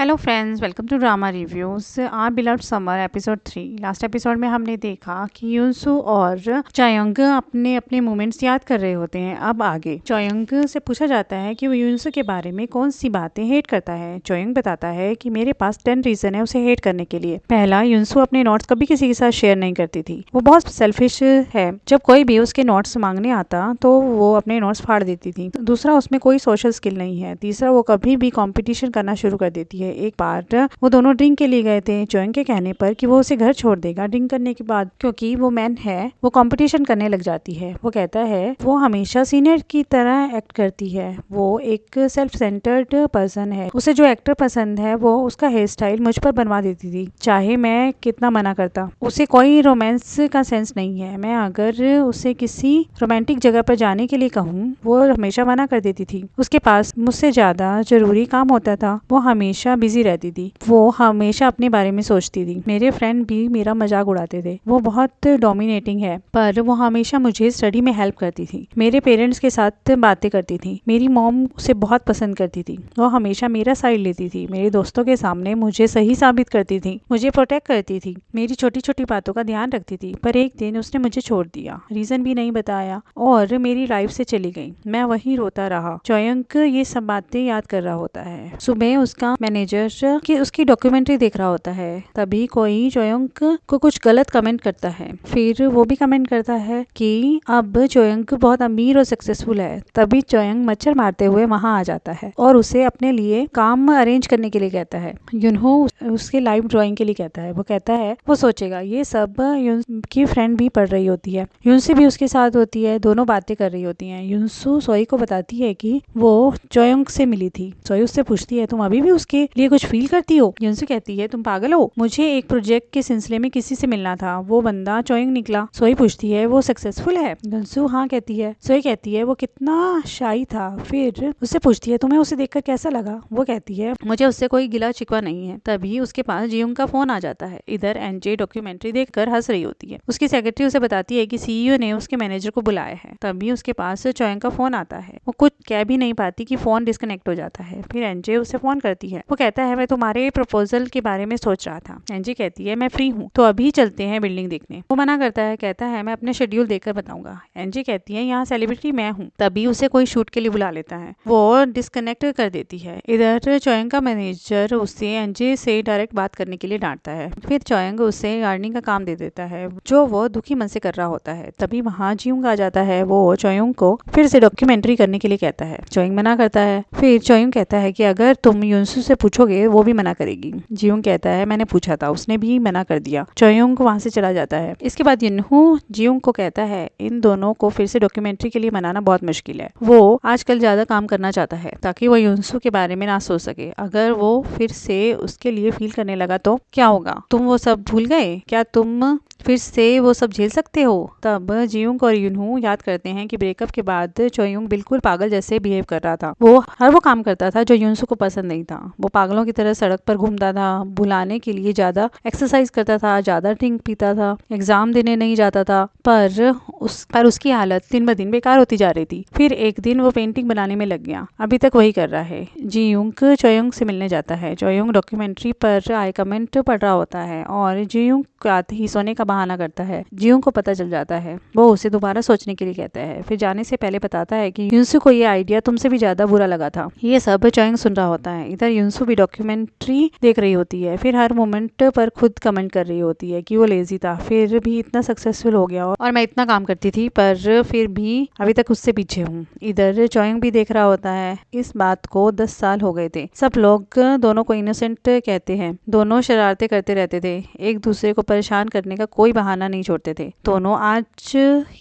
Hello friends, welcome to drama reviews. Our beloved summer episode 3। Last episode में हमने देखा कि युनसू और चोयोंग अपने अपने मोमेंट्स याद कर रहे होते हैं। अब आगे चोयोंग से पूछा जाता है कि वो युनसू के बारे में कौन सी बातें हेट करता है। चोयोंग बताता है कि मेरे पास 10 रीजन है उसे हेट करने के लिए। पहला, युनसू अपने नोट्स कभी किसी के साथ शेयर नहीं करती थी। वो बहुत सेल्फिश है। जब कोई भी उसके नोट्स मांगने आता तो वो अपने नोट्स फाड़ देती थी। दूसरा, उसमें कोई सोशल स्किल नहीं है। तीसरा, वो कभी भी कॉम्पिटिशन करना शुरू कर देती है। एक बार वो दोनों ड्रिंक के लिए गए थे चोयोंग के कहने पर कि वो उसे घर छोड़ देगा ड्रिंक करने के बाद, क्योंकि वो मैन है। वो कंपटीशन करने लग जाती है। वो कहता है वो हमेशा सीनियर की तरह एक्ट करती है। वो एक सेल्फ सेंटर्ड पर्सन है। उसे जो एक्टर पसंद है वो उसका हेयर स्टाइल मुझ पर बनवा देती थी, चाहे मैं कितना मना करता। उसे कोई रोमांस का सेंस नहीं है। मैं अगर उसे किसी रोमांटिक जगह पर जाने के लिए कहूँ वो हमेशा मना कर देती थी। उसके पास मुझसे ज्यादा जरूरी काम होता था। वो हमेशा बिजी रहती थी। वो हमेशा अपने बारे में सोचती थी। मेरे फ्रेंड भी मेरा मजाक उड़ाते थे। वो बहुत डोमिनेटिंग है, पर वो हमेशा मुझे स्टडी में हेल्प करती थी। मेरे पेरेंट्स के साथ बातें करती थी। मेरी मॉम उसे बहुत पसंद करती थी। वो हमेशा मेरा साइड लेती थी। मेरे दोस्तों के सामने मुझे सही साबित करती थी। मुझे प्रोटेक्ट करती थी। मेरी छोटी छोटी बातों का ध्यान रखती थी। पर एक दिन उसने मुझे छोड़ दिया, रीजन भी नहीं बताया और मेरी लाइफ से चली गई। मैं वहीं रोता रहा। चोयोंग ये सब बातें याद कर रहा होता है। सुबह उसका मैनेजर की उसकी डॉक्यूमेंट्री देख रहा होता है। तभी कोई चोयोंग को कुछ गलत कमेंट करता है। फिर वो भी कमेंट करता है कि अब चोयोंग बहुत अमीर और सक्सेसफुल है। तभी चोयोंग मच्छर मारते हुए वहां आ जाता है और उसे अपने लिए काम अरेंज करने के लिए कहता है। युनहो उसके लाइव ड्राइंग के लिए कहता है। वो कहता है वो सोचेगा ये सब युन की फ्रेंड भी पढ़ रही होती है। युनसी भी उसके साथ होती है। दोनों बातें कर रही होती हैं। युनसू सोई को बताती है कि वो चोयोंग से मिली थी। सोई उससे पूछती है तुम अभी भी उसके लिए कुछ फील करती हो। युनसू कहती है तुम पागल हो, मुझे एक प्रोजेक्ट के सिलसिले में किसी से मिलना था। वो बंदा चोयोंग निकला। सोई पूछती है वो सक्सेसफुल है। युनसू हाँ कहती है। सोई कहती है वो कितना शाई था। फिर उससे पूछती है तुम्हें उसे देखकर कैसा लगा। वो कहती है मुझे उससे कोई गिला शिकवा नहीं है। तभी उसके पास जियोंग का फोन आ जाता है। इधर एनजे डॉक्यूमेंट्री देखकर हंस रही होती है। उसकी सेक्रेटरी उसे बताती है कि सीईओ ने उसके मैनेजर को बुलाया है। तभी उसके पास चोयोंग का फोन आता है। वो कुछ कह भी नहीं पाती कि फोन डिस्कनेक्ट हो जाता है। फिर एनजे उसे फोन करती है। वो कहता है मैं तुम्हारे प्रपोजल के बारे में सोच रहा था। एनजी कहती है मैं फ्री हूँ तो अभी चलते हैं बिल्डिंग देखने। वो मना करता है, कहता है मैं अपने शेड्यूल देखकर बताऊंगा। एनजी कहती है यहाँ सेलिब्रिटी मैं हूँ। तभी उसे कोई शूट के लिए बुला लेता है। वो डिस्कनेक्ट कर देती है। इधर चोयोंग का मैनेजर उससे एनजी से डायरेक्ट बात करने के लिए डांटता है। फिर चोयोंग उसे गार्डनिंग का काम दे देता है जो वो दुखी मन से कर रहा होता है। तभी वहाँ जियोंग आ जाता है। वो चोयोंग को फिर से डॉक्यूमेंट्री करने के लिए कहता है। चोयोंग मना करता है। फिर चोयोंग कहता है कि अगर तुम युनसू से पूछोगे वो भी मना करेगी। जियोंग कहता है मैंने पूछा था, उसने भी मना कर दिया। चोयोंग वहां से चला जाता है। इसके बाद युनहू जियोंग को कहता है इन दोनों को फिर से डॉक्यूमेंट्री के लिए मनाना बहुत मुश्किल है। वो आजकल ज्यादा काम करना चाहता है ताकि वो युनसू के बारे में ना सोच सके। अगर वो फिर से उसके लिए फील करने लगा तो क्या होगा। तुम वो सब भूल गए क्या? तुम फिर से वो सब झेल सकते हो? तब जियोंग और युनहू याद करते हैं कि ब्रेकअप के बाद चोयोंग बिल्कुल पागल जैसे बिहेव कर रहा था। वो काम करता था जो युनसू को पसंद नहीं था। वो पागलों की तरह सड़क पर घूमता था, भुलाने के लिए ज्यादा एक्सरसाइज करता था, ज्यादा ड्रिंक पीता था, एग्जाम देने नहीं जाता था। पर उसकी हालत दिन ब दिन बेकार होती जा रही थी। फिर एक दिन वो पेंटिंग बनाने में लग गया। अभी तक वही कर रहा है। जियोंग चोयोंग से मिलने जाता है। चोयोंग डॉक्यूमेंट्री पर आए कमेंट पढ़ रहा होता है और जियोंग आते ही सोने का बहाना करता है। जियोंग को पता चल जाता है। वो उसे दोबारा सोचने के लिए कहता है। फिर जाने से पहले बताता है कि युनसू को ये आइडिया तुमसे भी ज्यादा बुरा लगा था। ये सब चोयोंग सुन रहा होता है। इधर युनसू भी डॉक्यूमेंट्री देख रही होती है। फिर हर मोमेंट पर खुद कमेंट कर रही होती है कि वो लेजी था, फिर भी इतना सक्सेसफुल हो गया और मैं इतना काम करती थी पर फिर भी अभी तक उससे पीछे हूँ। इधर चोयोंग भी देख रहा होता है। इस बात को 10 साल हो गए थे। सब लोग दोनों को इनोसेंट कहते हैं। दोनों शरारतें करते रहते थे। एक दूसरे को परेशान करने का कोई बहाना नहीं छोड़ते थे। दोनों आज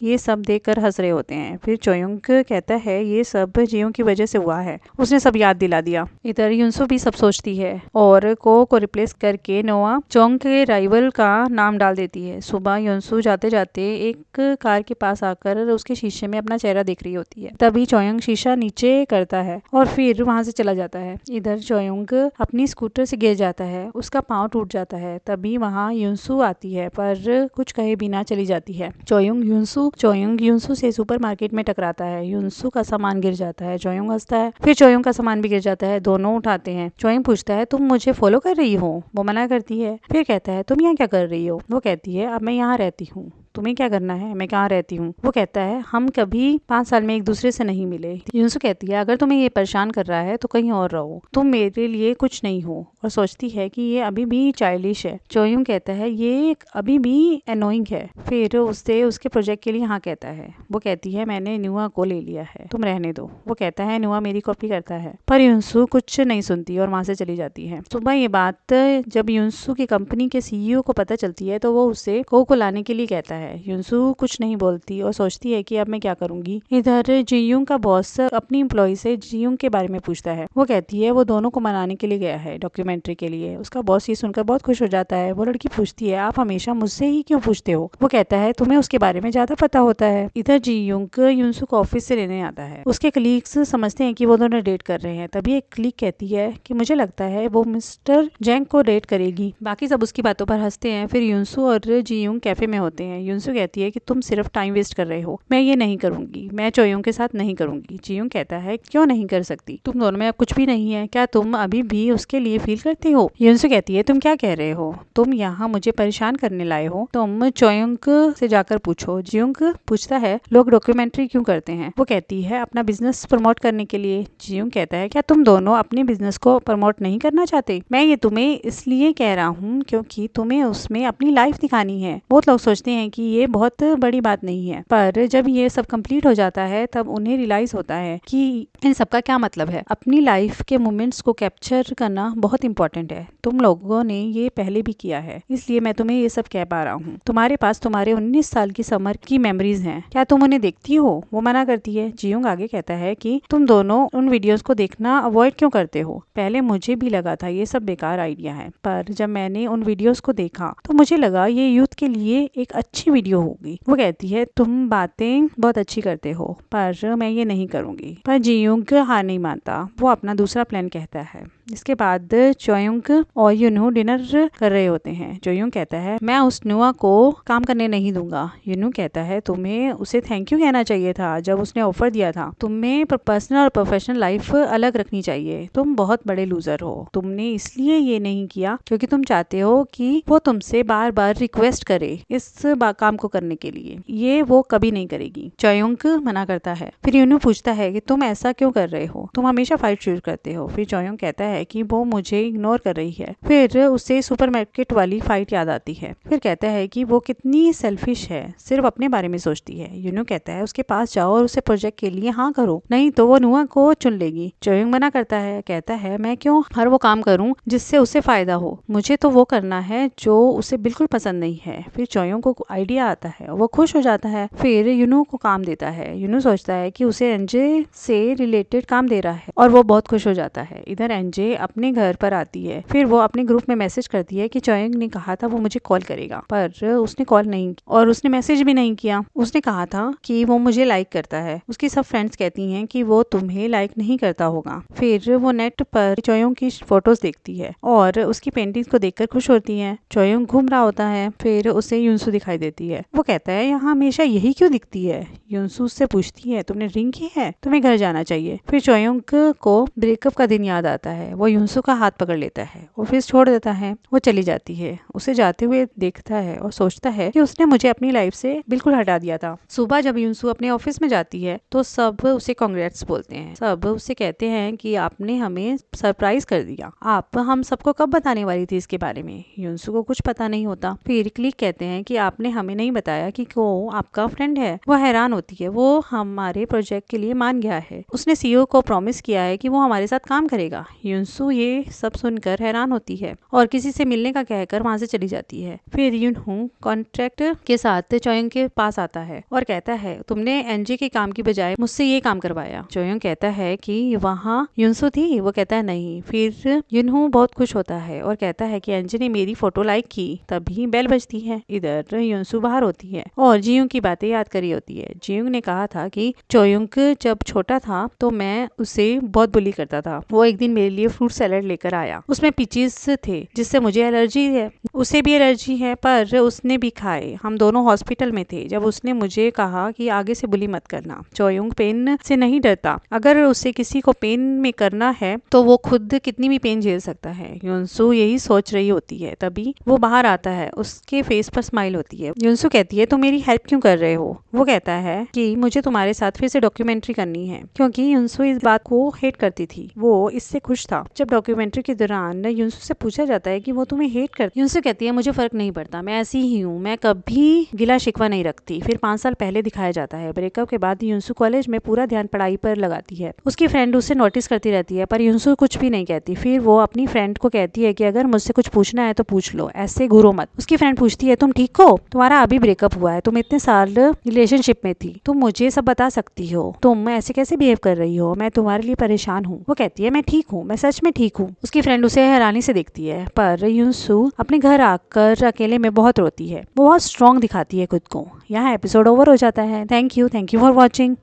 ये सब देखकर हंस रहे होते हैं। फिर चोयोंग कहता है ये सब जियोंग की वजह से हुआ है, उसने सब याद दिला दिया। इधर युनसू भी सब सोचती है और को रिप्लेस करके नोआ चोंग के राइवल का नाम डाल देती है। सुबह युनसू जाते जाते एक कार के पास आकर उसके शीशे में अपना चेहरा देख रही होती है। तभी चोयोंग शीशा नीचे करता है और फिर वहां से चला जाता है। इधर चोयोंग अपनी स्कूटर से गिर जाता है। उसका पाँव टूट जाता है। तभी वहां युनसू आती है पर और कुछ कहे बिना चली जाती है। चोयुंग युनसू से सुपरमार्केट में टकराता है। युनसू का सामान गिर जाता है। चोयुंग हंसता है, फिर चोयुंग का सामान भी गिर जाता है। दोनों उठाते हैं। चोयुंग पूछता है तुम मुझे फॉलो कर रही हो? वो मना करती है। फिर कहता है तुम यहाँ क्या कर रही हो? वो कहती है अब मैं यहाँ रहती हूँ, तुम्हें क्या करना है? मैं कहाँ रहती हूँ? वो कहता है हम कभी 5 साल में एक दूसरे से नहीं मिले। युनसू कहती है अगर तुम्हें ये परेशान कर रहा है तो कहीं और रहो, तुम मेरे लिए कुछ नहीं हो। और सोचती है कि ये अभी भी चाइल्डिश है। चोयुंग कहता है ये अभी भी एनोइंग है। फिर उससे उसके प्रोजेक्ट के लिए हाँ कहता है। वो कहती है मैंने नुआ को ले लिया है, तुम रहने दो। वो कहता है नुआ मेरी कॉपी करता है। पर युनसू कुछ नहीं सुनती और वहां से चली जाती है। सुबह ये बात जब युनसू की कंपनी के सीईओ को पता चलती है तो वो उसे को लाने के लिए कहता है। युनसू कुछ नहीं बोलती और सोचती है कि अब मैं क्या करूंगी। इधर जियुंग का बॉस अपनी एम्प्लॉय से जियुंग के बारे में पूछता है। वो कहती है वो दोनों को मनाने के लिए गया है डॉक्यूमेंट्री के लिए। उसका बॉस ये सुनकर बहुत खुश हो जाता है। वो लड़की पूछती है आप हमेशा मुझसे ही क्यों पूछते हो? वो कहता है तुम्हें उसके बारे में ज्यादा पता होता है। इधर जियुंग युनसू को ऑफिस से लेने आता है। उसके कलीग्स समझते हैं कि वो दोनों डेट कर रहे हैं। तभी एक कलीग कहती है कि मुझे लगता है वो मिस्टर जैंग को डेट करेगी। बाकी सब उसकी बातों पर हंसते हैं। फिर युनसू और जियुंग कैफे में होते हैं। युनसू कहती है कि तुम सिर्फ टाइम वेस्ट कर रहे हो, मैं ये नहीं करूंगी, मैं चोयुंग के साथ नहीं करूंगी। जियुंग कहता है क्यों नहीं कर सकती, तुम दोनों में अब कुछ भी नहीं है, क्या तुम अभी भी उसके लिए फील करती हो? युनसू कहती है तुम क्या कह रहे हो, तुम यहाँ मुझे परेशान करने लाए हो, तुम चोयुंग से जाकर पूछो। जियुंग पूछता है लोग डॉक्यूमेंट्री क्यों करते हैं? वो कहती है अपना बिजनेस प्रमोट करने के लिए। जियुंग कहता है क्या तुम दोनों अपने बिजनेस को प्रमोट नहीं करना चाहते? मैं ये तुम्हें इसलिए कह रहा हूँ क्योंकि तुम्हें उसमें अपनी लाइफ दिखानी है। बहुत लोग सोचते हैं कि ये बहुत बड़ी बात नहीं है, पर जब ये सब कंप्लीट हो जाता है तब उन्हें रियलाइज होता है कि इन सब का क्या मतलब है। अपनी लाइफ के मोमेंट्स को कैप्चर करना बहुत इंपॉर्टेंट है। तुम लोगों ने ये पहले भी किया है, इसलिए मैं तुम्हें ये सब कह पा रहा हूँ। तुम्हारे पास तुम्हारे 19 साल की समर की मेमोरीज हैं, क्या तुम उन्हें देखती हो? वो मना करती है। जियुंग आगे कहता है कि तुम दोनों उन वीडियोस को देखना अवॉइड क्यों करते हो? पहले मुझे भी लगा था ये सब बेकार आइडिया है, पर जब मैंने उन वीडियोस को देखा तो मुझे लगा ये यूथ के लिए एक अच्छी वीडियो होगी। वो कहती है तुम बातें बहुत अच्छी करते हो, पर मैं ये नहीं करूंगी। पर जियुंग हार नहीं मानता, वो अपना दूसरा प्लान कहता है। इसके बाद चोयुंग और युनू डिनर कर रहे होते हैं। चोयुंग कहता है मैं उस नुआ को काम करने नहीं दूंगा। युनू कहता है तुम्हें उसे थैंक यू कहना चाहिए था जब उसने ऑफर दिया था। तुम्हें पर्सनल और प्रोफेशनल लाइफ अलग रखनी चाहिए। तुम बहुत बड़े लूजर हो। तुमने इसलिए ये नहीं किया क्योंकि तुम चाहते हो कि वो तुमसे बार बार रिक्वेस्ट करे इस काम को करने के लिए। ये वो कभी नहीं करेगी। चोयुंग मना करता है। फिर युनू पूछता है कि तुम ऐसा क्यों कर रहे हो, तुम हमेशा फाइट चूज करते हो। फिर चोयुंग कहता है कि वो मुझे इग्नोर कर रही है। फिर उसे सुपरमार्केट वाली फाइट याद आती है। फिर कहता है कि वो कितनी सेल्फिश है, सिर्फ अपने बारे में सोचती है। युनू कहता है उसके पास जाओ और उसे प्रोजेक्ट के लिए हाँ करो, नहीं तो वो नुआ को चुन लेगी। चोयुंग मना करता है, कहता है मैं क्यों हर वो काम करूं जिससे उसे फायदा हो, मुझे तो वो करना है जो उसे बिल्कुल पसंद नहीं है। फिर चोयुंग को आइडिया आता है, वो खुश हो जाता है। फिर युनू को काम देता है। युनू सोचता है कि उसे एनजे से रिलेटेड काम दे रहा है और वो बहुत खुश हो जाता है। इधर एनजे अपने घर पर आती है। फिर वो अपने ग्रुप में मैसेज करती है कि चोयुंग ने कहा था वो मुझे कॉल करेगा, पर उसने कॉल नहीं और उसने मैसेज भी नहीं किया। उसने कहा था कि वो मुझे लाइक करता है। उसकी सब फ्रेंड्स कहती हैं कि वो तुम्हें लाइक नहीं करता होगा। फिर वो नेट पर चोयुंग की फोटोज देखती है और उसकी पेंटिंग्स को देखकर खुश होती है। चोयुंग घूम रहा होता है। फिर उसे युनसू दिखाई देती है। वो कहता है यहाँ हमेशा यही क्यों दिखती है? युनसू उससे पूछती है तुमने ड्रिंक की है, तुम्हें घर जाना चाहिए। फिर चोयुंग को ब्रेकअप का दिन याद आता है। वो युनसू का हाथ पकड़ लेता है, ऑफिस छोड़ देता है। वो चली जाती है। उसे जाते हुए देखता है और सोचता है कि उसने मुझे अपनी लाइफ से बिल्कुल हटा दिया था। सुबह जब युनसू अपने ऑफिस में जाती है तो सब उसे कांग्रेट्स बोलते हैं। सब उसे कहते हैं कि आपने हमें सरप्राइज कर दिया, आप हम सबको कब बताने वाली थी इसके बारे में? युनसू को कुछ पता नहीं होता। फिर क्लिक कहते हैं कि आपने हमें नहीं बताया कि वो आपका फ्रेंड है। वो हैरान होती है, वो हमारे प्रोजेक्ट के लिए मान गया है, उसने सीईओ को प्रॉमिस किया है कि वो हमारे साथ काम करेगा। युनसू ये सब सुनकर हैरान होती है और किसी से मिलने का कहकर वहां से चली जाती है। फिर युनहू कॉन्ट्रैक्ट के साथ चोयुंग के पास आता है और कहता है तुमने एनजे के काम की बजाय मुझसे ये काम करवाया। चोयुंग कहता है कि वहाँ युनसू थी। वो कहता है नहीं। फिर युनहू बहुत खुश होता है और कहता है कि एनजे ने मेरी फोटो लाइक की। तभी बेल बजती है। इधर युनसू बाहर होती है और जियोंग की बातें याद करी होती है। जियोंग ने कहा था कि चोयोंग जब छोटा था तो मैं उसे बहुत बुली करता था। वो एक दिन मेरे लिए फ्रूट सैलेड लेकर आया, उसमें पीचेस थे जिससे मुझे एलर्जी है, उसे भी एलर्जी है, पर उसने भी खाए। हम दोनों हॉस्पिटल में थे जब उसने मुझे कहा कि आगे से बुली मत करना। चोयोंग पेन से नहीं डरता, अगर उसे किसी को पेन में करना है तो वो खुद कितनी भी पेन झेल सकता है। युनसू यही सोच रही होती है, तभी वो बाहर आता है, उसके फेस पर स्माइल होती है। युनसू कहती है, तुम मेरी हेल्प क्यों कर रहे हो? वो कहता है कि मुझे तुम्हारे साथ फिर से डॉक्यूमेंट्री करनी है, क्योंकि युनसू इस बात को हेट करती थी। वो इससे खुश था। जब डॉक्यूमेंट्री के दौरान युनसू से पूछा जाता है कि वो तुम्हें हेट करती, युनसू कहती है, मुझे फर्क नहीं पड़ता, मैं ऐसी ही हूँ, मैं कभी गिला शिकवा नहीं रखती। फिर 5 साल पहले दिखाया जाता है। ब्रेकअप के बाद युनसू कॉलेज में पूरा ध्यान पढ़ाई पर लगाती है। उसकी फ्रेंड उसे नोटिस करती रहती है, पर युनसू कुछ भी नहीं कहती। फिर वो अपनी फ्रेंड को कहती है कि अगर मुझसे कुछ पूछना है तो पूछ लो, ऐसे घूरो मत। उसकी फ्रेंड पूछती है, तुम ठीक हो? तुम्हारा अभी ब्रेकअप हुआ है, तुम इतने साल रिलेशनशिप में थी, तुम मुझे सब बता सकती हो, तुम ऐसे कैसे बिहेव कर रही हो? मैं तुम्हारे लिए परेशान हूँ। वो कहती है, मैं ठीक हूँ, मैं सच में ठीक हूँ। उसकी फ्रेंड उसे हैरानी से देखती है, पर युनसू अपने घर आकर अकेले में बहुत रोती है। वो बहुत स्ट्रॉन्ग दिखाती है खुद को। यहाँ एपिसोड ओवर हो जाता है। Thank you for watching.